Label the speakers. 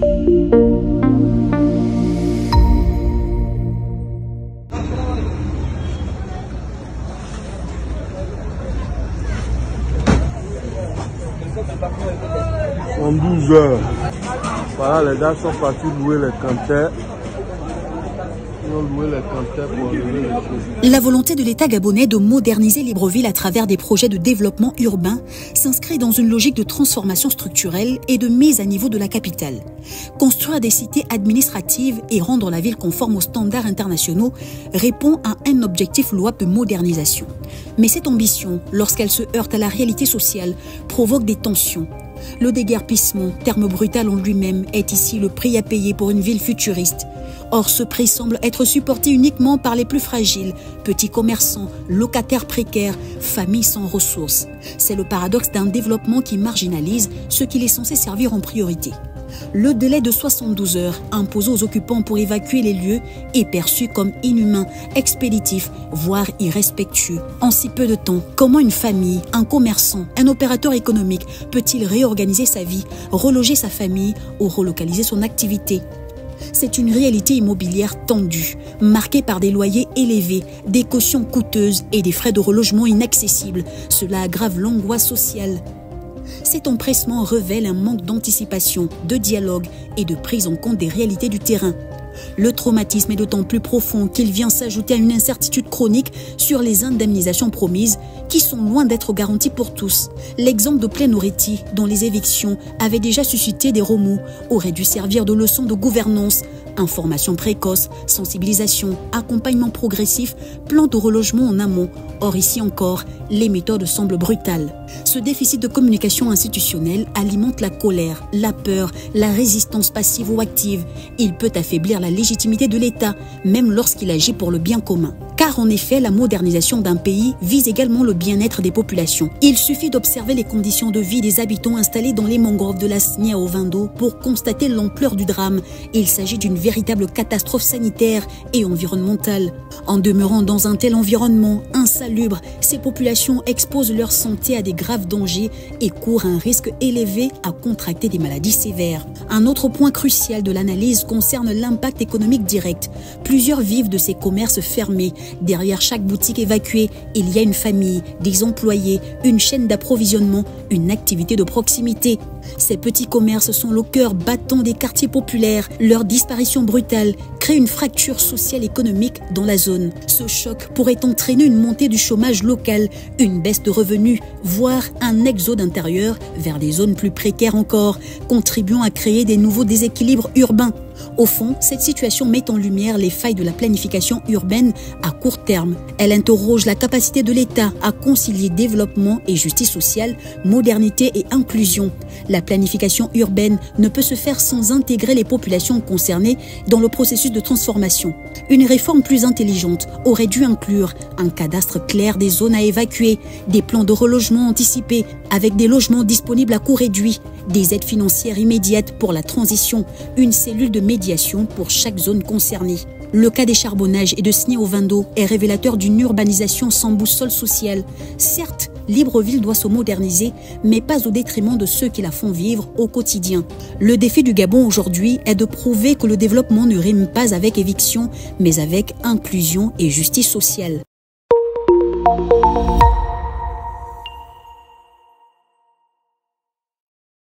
Speaker 1: En 12 heures. Voilà, les gars sont partis louer les canters. Ils ont loué les canters pour enlever les choses.
Speaker 2: La volonté de l'État gabonais de moderniser Libreville à travers des projets de développement urbain s'inscrit dans une logique de transformation structurelle et de mise à niveau de la capitale. Construire des cités administratives et rendre la ville conforme aux standards internationaux répond à un objectif louable de modernisation. Mais cette ambition, lorsqu'elle se heurte à la réalité sociale, provoque des tensions. Le déguerpissement, terme brutal en lui-même, est ici le prix à payer pour une ville futuriste. Or, ce prix semble être supporté uniquement par les plus fragiles, petits commerçants, locataires précaires, familles sans ressources. C'est le paradoxe d'un développement qui marginalise ce qu'il est censé servir en priorité. Le délai de 72 heures imposé aux occupants pour évacuer les lieux est perçu comme inhumain, expéditif, voire irrespectueux. En si peu de temps, comment une famille, un commerçant, un opérateur économique peut-il réorganiser sa vie, reloger sa famille ou relocaliser son activité ? C'est une réalité immobilière tendue, marquée par des loyers élevés, des cautions coûteuses et des frais de relogement inaccessibles. Cela aggrave l'angoisse sociale. Cet empressement révèle un manque d'anticipation, de dialogue et de prise en compte des réalités du terrain. Le traumatisme est d'autant plus profond qu'il vient s'ajouter à une incertitude chronique sur les indemnisations promises qui sont loin d'être garanties pour tous. L'exemple de Plein-Oretti, dont les évictions avaient déjà suscité des remous, aurait dû servir de leçon de gouvernance. Information précoce, sensibilisation, accompagnement progressif, plan de relogement en amont. Or ici encore, les méthodes semblent brutales. Ce déficit de communication institutionnelle alimente la colère, la peur, la résistance passive ou active. Il peut affaiblir la légitimité de l'État, même lorsqu'il agit pour le bien commun. Car en effet, la modernisation d'un pays vise également le bien-être des populations. Il suffit d'observer les conditions de vie des habitants installés dans les mangroves de la Snia au Vindo pour constater l'ampleur du drame. Il s'agit d'une véritable catastrophe sanitaire et environnementale. En demeurant dans un tel environnement insalubre, ces populations exposent leur santé à des graves dangers et courent un risque élevé à contracter des maladies sévères. Un autre point crucial de l'analyse concerne l'impact économique direct. Plusieurs vivent de ces commerces fermés. Derrière chaque boutique évacuée, il y a une famille, des employés, une chaîne d'approvisionnement, une activité de proximité. Ces petits commerces sont le cœur battant des quartiers populaires. Leur disparition brutale crée une fracture sociale et économique dans la zone. Ce choc pourrait entraîner une montée du chômage local, une baisse de revenus, voire un exode intérieur vers des zones plus précaires encore, contribuant à créer des nouveaux déséquilibres urbains. Au fond, cette situation met en lumière les failles de la planification urbaine à court terme. Elle interroge la capacité de l'État à concilier développement et justice sociale, modernité et inclusion. La planification urbaine ne peut se faire sans intégrer les populations concernées dans le processus de transformation. Une réforme plus intelligente aurait dû inclure un cadastre clair des zones à évacuer, des plans de relogement anticipés avec des logements disponibles à coût réduit, des aides financières immédiates pour la transition, une cellule de médiation pour chaque zone concernée. Le cas des charbonnages et de Snia au Vindo est révélateur d'une urbanisation sans boussole sociale. Certes, Libreville doit se moderniser, mais pas au détriment de ceux qui la font vivre au quotidien. Le défi du Gabon aujourd'hui est de prouver que le développement ne rime pas avec éviction, mais avec inclusion et justice sociale.